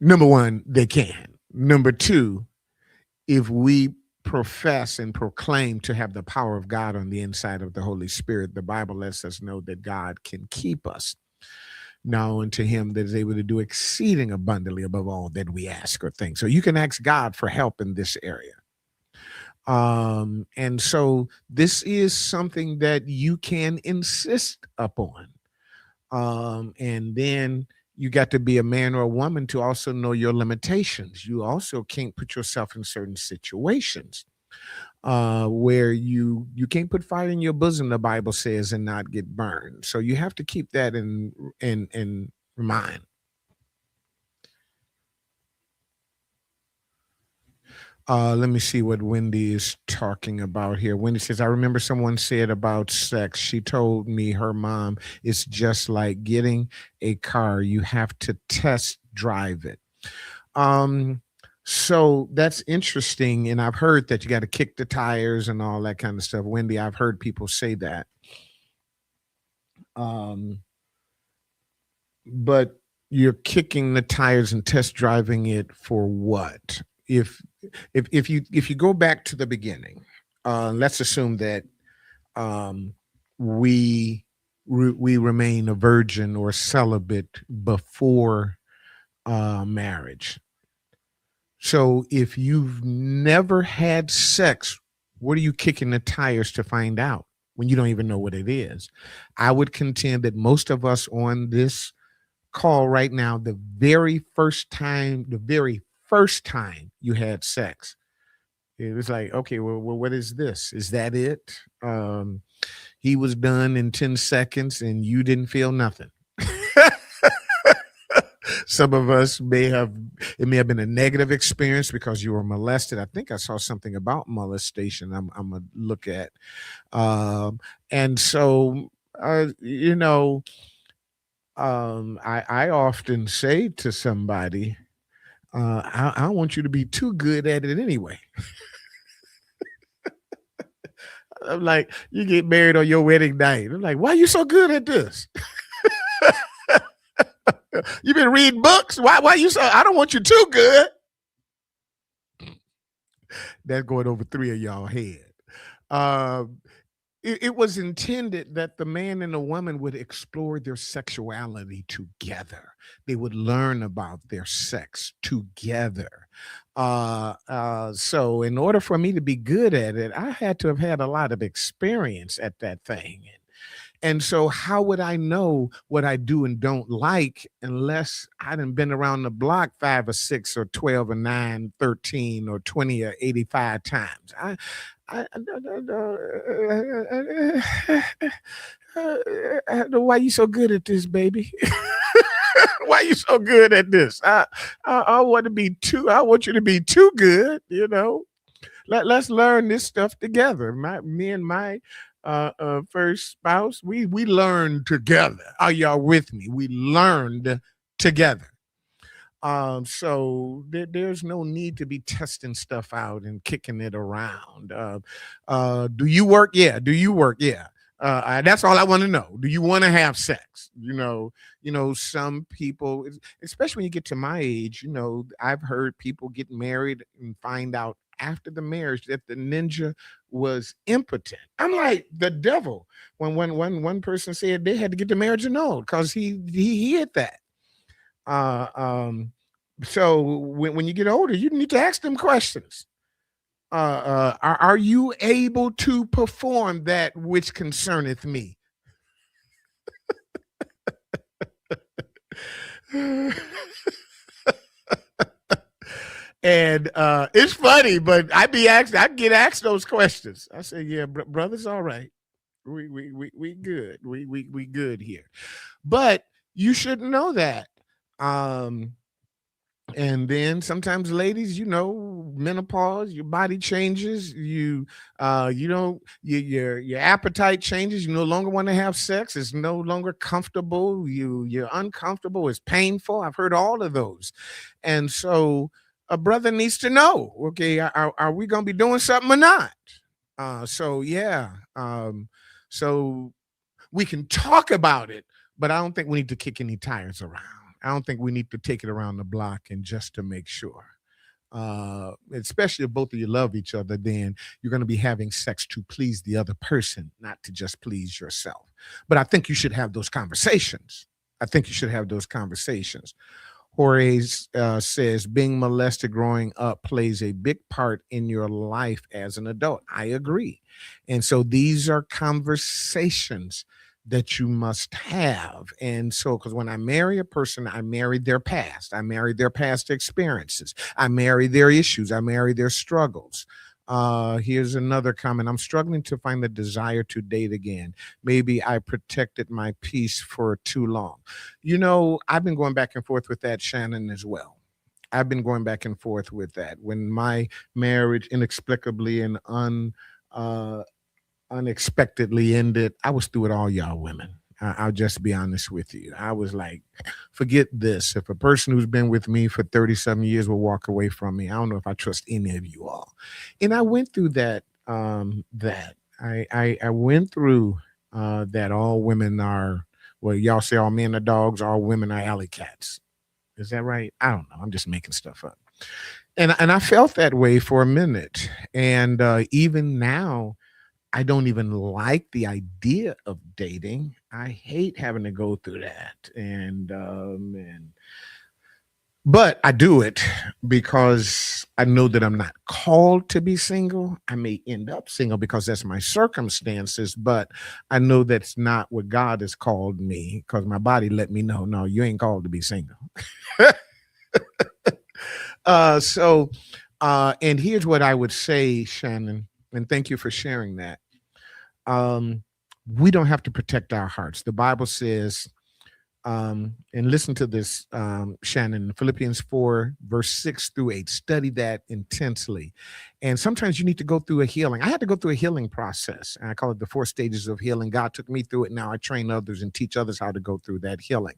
Number one, they can. Number two, if we profess and proclaim to have the power of God on the inside of the Holy Spirit, the Bible lets us know that God can keep us. Now unto him that is able to do exceeding abundantly above all that we ask or think. So you can ask God for help in this area. And so this is something that you can insist upon. And then you got to be a man or a woman to also know your limitations. You also can't put yourself in certain situations where you can't put fire in your bosom, the Bible says, and not get burned. So you have to keep that in mind. Let me see what Wendy is talking about here. Wendy says, I remember someone said about sex. She told me her mom, it's just like getting a car. You have to test drive it. So that's interesting. And I've heard that you got to kick the tires and all that kind of stuff. Wendy, I've heard people say that. But you're kicking the tires and test driving it for what? If you go back to the beginning, let's assume that um, we remain a virgin or celibate before marriage. So if you've never had sex, what are you kicking the tires to find out when you don't even know what it is? I would contend that most of us on this call right now, the very first time you had sex, It was like, okay, well, what is this? Is that it? He was done in 10 seconds and you didn't feel nothing. Some of us it may have been a negative experience because you were molested. I think I saw something about molestation. I'm gonna look at, um, and so you know, I often say to somebody, I don't want you to be too good at it anyway. I'm like, you get married on your wedding night. I'm like, why are you so good at this? You been reading books? Why you so? I don't want you too good. That's going over three of y'all head. Um, it was intended that the man and the woman would explore their sexuality together. They would learn about their sex together. So, in order for me to be good at it, I had to have had a lot of experience at that thing. And so, how would I know what I do and don't like unless I done been around the block 5 or 6 or 12 or 9, 13 or 20 or 85 times? Why you so good at this, baby? Why you so good at this? I want to be too. I want you to be too good. Let's learn this stuff together. Me and my first spouse, we learned together. Are y'all with me? We learned together. So there's no need to be testing stuff out and kicking it around. Do you work? Yeah. Do you work? Yeah. That's all I want to know. Do you want to have sex? Some people, especially when you get to my age, I've heard people get married and find out after the marriage that the ninja was impotent. I'm like the devil. When one person said they had to get the marriage annulled because he hid that. Uh, um, so when you get older, you need to ask them questions. Are you able to perform that which concerneth me? And it's funny, but I get asked those questions. I say, yeah, brother's all right. We good. We good here. But you shouldn't know that. Um, and then sometimes ladies, menopause, your body changes, you don't your appetite changes, you no longer want to have sex, it's no longer comfortable, you're uncomfortable, it's painful. I've heard all of those. And so a brother needs to know, okay, are we going to be doing something or not? So yeah. So we can talk about it, but I don't think we need to kick any tires around. I don't think we need to take it around the block and just to make sure. Especially if both of you love each other, then you're going to be having sex to please the other person, not to just please yourself. But I think you should have those conversations. I think you should have those conversations. Jorge says being molested growing up plays a big part in your life as an adult. I agree. And so these are conversations that you must have. And so, because when I marry a person, I marry their past, I marry their past experiences, I marry their issues, I marry their struggles. Here's another comment. I'm struggling to find the desire to date again. Maybe I protected my peace for too long. I've been going back and forth with that, Shannon, as well. I've been going back and forth with that. When my marriage inexplicably and uh, unexpectedly ended, I was through with all y'all women. I'll just be honest with you. I was like, forget this. If a person who's been with me for 37 years will walk away from me, I don't know if I trust any of you all. And I went through that. I went through that all women are, well, y'all say all men are dogs, all women are alley cats. Is that right? I don't know. I'm just making stuff up. And I felt that way for a minute. And even now, I don't even like the idea of dating. I hate having to go through that. But I do it because I know that I'm not called to be single. I may end up single because that's my circumstances, but I know that's not what God has called me because my body let me know, no, you ain't called to be single. So And here's what I would say, Shannon, and thank you for sharing that. Um, we don't have to protect our hearts. The Bible says, and listen to this, Shannon, Philippians 4, verse 6 through 8. Study that intensely. And sometimes you need to go through a healing. I had to go through a healing process. And I call it the 4 stages of healing. God took me through it. Now I train others and teach others how to go through that healing.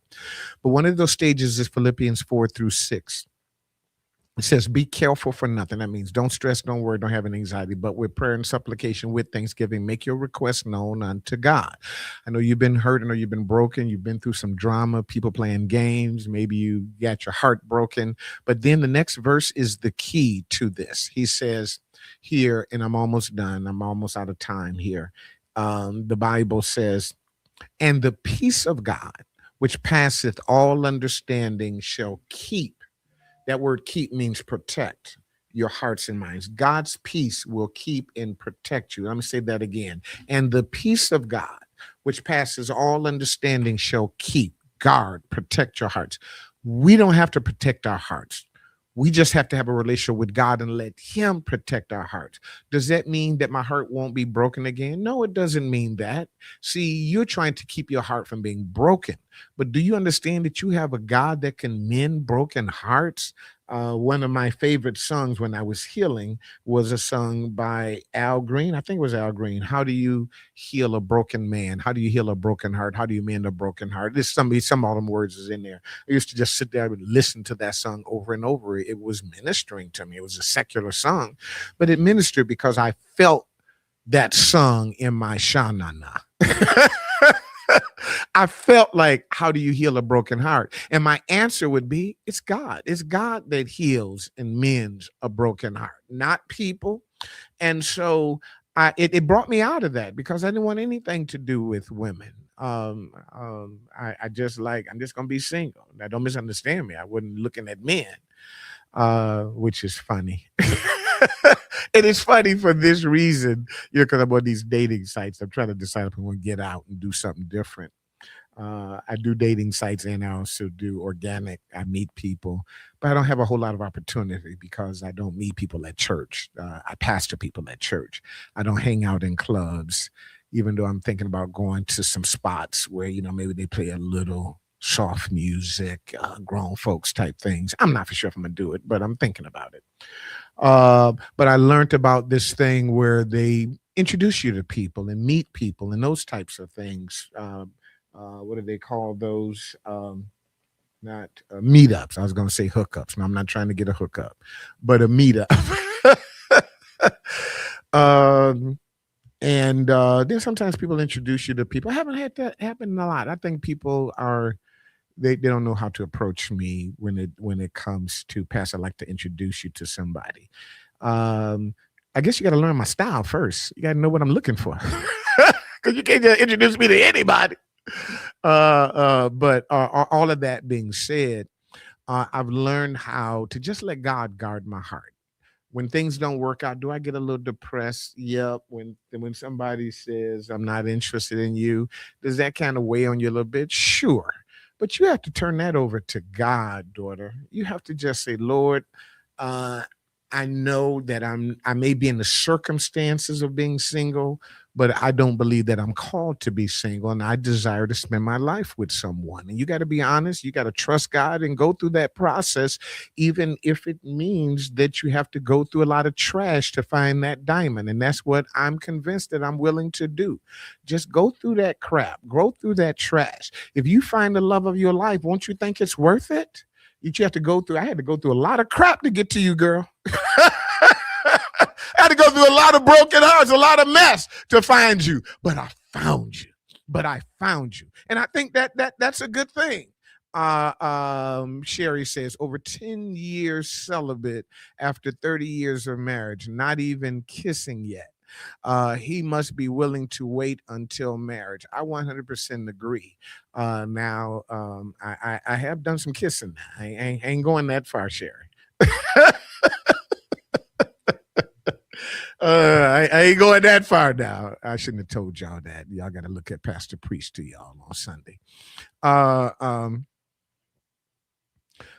But one of those stages is Philippians 4 through 6. It says, be careful for nothing. That means don't stress, don't worry, don't have any anxiety, but with prayer and supplication, with thanksgiving, make your request known unto God. I know you've been hurt. I know you've been broken. You've been through some drama, people playing games. Maybe you got your heart broken. But then the next verse is the key to this. He says here, and I'm almost done. I'm almost out of time here. The Bible says, and the peace of God, which passeth all understanding, shall keep. That word keep means protect your hearts and minds. God's peace will keep and protect you. Let me say that again. And the peace of God, which passes all understanding, shall keep, guard, protect your hearts. We don't have to protect our hearts. We just have to have a relationship with God and let him protect our hearts. Does that mean that my heart won't be broken again? No, it doesn't mean that. See, you're trying to keep your heart from being broken. But do you understand that you have a God that can mend broken hearts? One of my favorite songs when I was healing was a song by Al Green. I think it was Al Green. How do you heal a broken man? How do you heal a broken heart? How do you mend a broken heart? There's some of them words is in there. I used to just sit there and listen to that song over and over. It was ministering to me. It was a secular song, but it ministered because I felt that song in my shanana. I felt like, how do you heal a broken heart? And my answer would be, it's God. It's God that heals and mends a broken heart, not people. And so it brought me out of that because I didn't want anything to do with women. I just like, I'm just going to be single. Now, don't misunderstand me. I wasn't looking at men, which is funny. It is funny for this reason, because I'm on these dating sites. I'm trying to decide if I want to get out and do something different. I do dating sites and I also do organic. I meet people, but I don't have a whole lot of opportunity because I don't meet people at church. I pastor people at church. I don't hang out in clubs, even though I'm thinking about going to some spots where, maybe they play a little soft music, grown folks type things. I'm not for sure if I'm going to do it, but I'm thinking about it. But I learned about this thing where they introduce you to people and meet people and those types of things. What do they call those? Not meetups. I was going to say hookups. No, I'm not trying to get a hookup, but a meetup. And then sometimes people introduce you to people. I haven't had that happen a lot. I think people are they don't know how to approach me when it comes to past. I like to introduce you to somebody. I guess you got to learn my style first. You got to know what I'm looking for, because you can't just introduce me to anybody. But all of that being said, I've learned how to just let God guard my heart. When things don't work out, do I get a little depressed? Yep. When somebody says I'm not interested in you, does that kind of weigh on you a little bit? Sure. But you have to turn that over to God, daughter. You have to just say, Lord, uh, I know that I may be in the circumstances of being single, but I don't believe that I'm called to be single, and I desire to spend my life with someone. And you got to be honest. You got to trust God and go through that process, even if it means that you have to go through a lot of trash to find that diamond. And that's what I'm convinced that I'm willing to do. Just go through that crap, go through that trash. If you find the love of your life, won't you think it's worth it? You have to go through. I had to go through a lot of crap to get to you, girl. I had to go through a lot of broken hearts, a lot of mess to find you. But I found you. And I think that's a good thing. Sherry says, over 10 years celibate after 30 years of marriage, not even kissing yet. He must be willing to wait until marriage. I 100% agree. Now, I have done some kissing. I ain't going that far, Sherry. I ain't going that far now. I shouldn't have told y'all that. Y'all got to look at Pastor Priest to y'all on Sunday.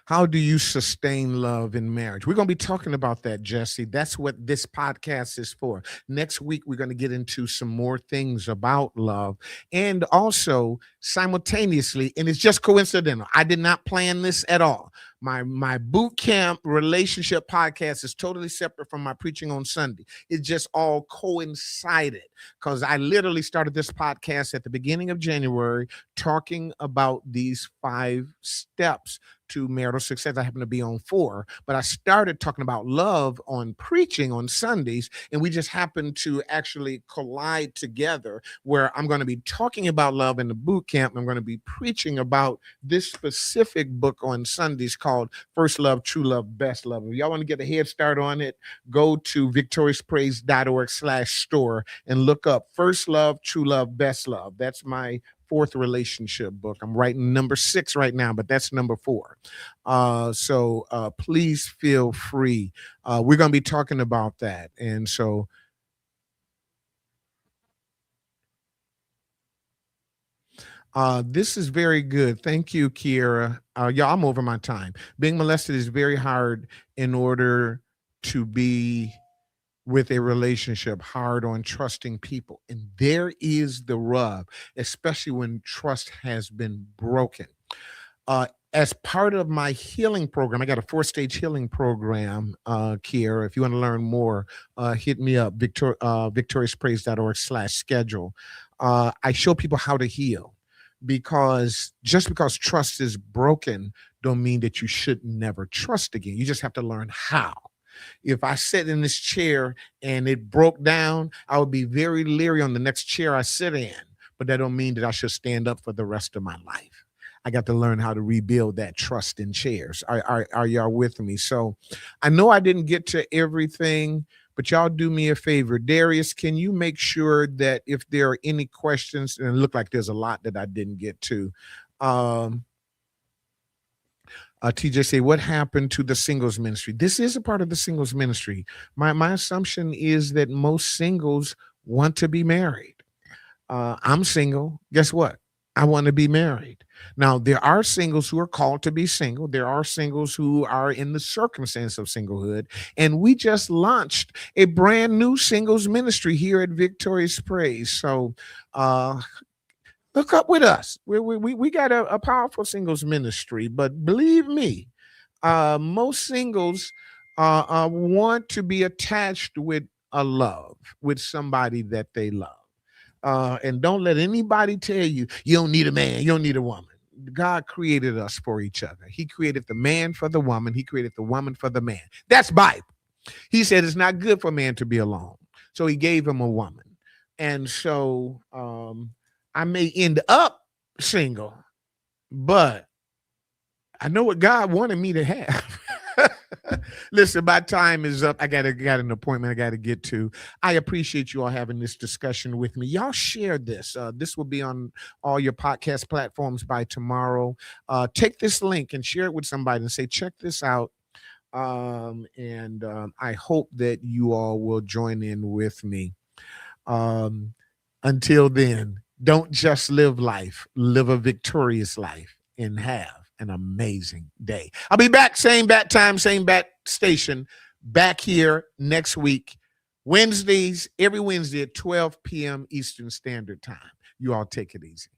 How do you sustain love in marriage? We're going to be talking about that, Jesse. That's what this podcast is for. Next week, we're going to get into some more things about love. And also, simultaneously, and it's just coincidental, I did not plan this at all. My boot camp relationship podcast is totally separate from my preaching on Sunday. It just all coincided because I literally started this podcast at the beginning of January talking about these 5 steps to marital success. I happen to be on 4, but I started talking about love on preaching on Sundays, and we just happened to actually collide together where I'm going to be talking about love in the boot camp. I'm going to be preaching about this specific book on Sundays called First Love, True Love, Best Love. If y'all want to get a head start on it, go to victoriouspraise.org/store and look up First Love, True Love, Best Love. That's my 4th relationship book. I'm writing number 6 right now, but that's number 4. So please feel free. We're going to be talking about that. And so this is very good. Thank you, Kiera. Yeah, I'm over my time. Being molested is very hard in order to be with a relationship, hard on trusting people. And there is the rub, especially when trust has been broken. As part of my healing program, I got a 4-stage healing program, Kiera. If you want to learn more, hit me up, victoriouspraise.org/schedule. I show people how to heal because just because trust is broken don't mean that you should never trust again. You just have to learn how. If I sit in this chair and it broke down, I would be very leery on the next chair I sit in, but that don't mean that I should stand up for the rest of my life. I got to learn how to rebuild that trust in chairs. Are y'all with me? So I know I didn't get to everything, but y'all do me a favor. Darius, can you make sure that if there are any questions, and it looked like there's a lot that I didn't get to, TJ say, what happened to the singles ministry? This is a part of the singles ministry. My assumption is that most singles want to be married. I'm single. Guess what? I want to be married. Now, there are singles who are called to be single. There are singles who are in the circumstance of singlehood. And we just launched a brand new singles ministry here at Victorious Praise. So hook up with us. We got a powerful singles ministry, but believe me, most singles want to be attached with a love, with somebody that they love. And don't let anybody tell you, you don't need a man, you don't need a woman. God created us for each other. He created the man for the woman. He created the woman for the man. That's Bible. He said it's not good for a man to be alone. So he gave him a woman. And so I may end up single, but I know what God wanted me to have. Listen, my time is up. I got an appointment I got to get to. I appreciate you all having this discussion with me. Y'all share this. This will be on all your podcast platforms by tomorrow. Take this link and share it with somebody and say, check this out. I hope that you all will join in with me. Until then, don't just live life, live a victorious life and have an amazing day. I'll be back, same bat time, same bat station, back here next week, Wednesdays, every Wednesday at 12 p.m. Eastern Standard Time. You all take it easy.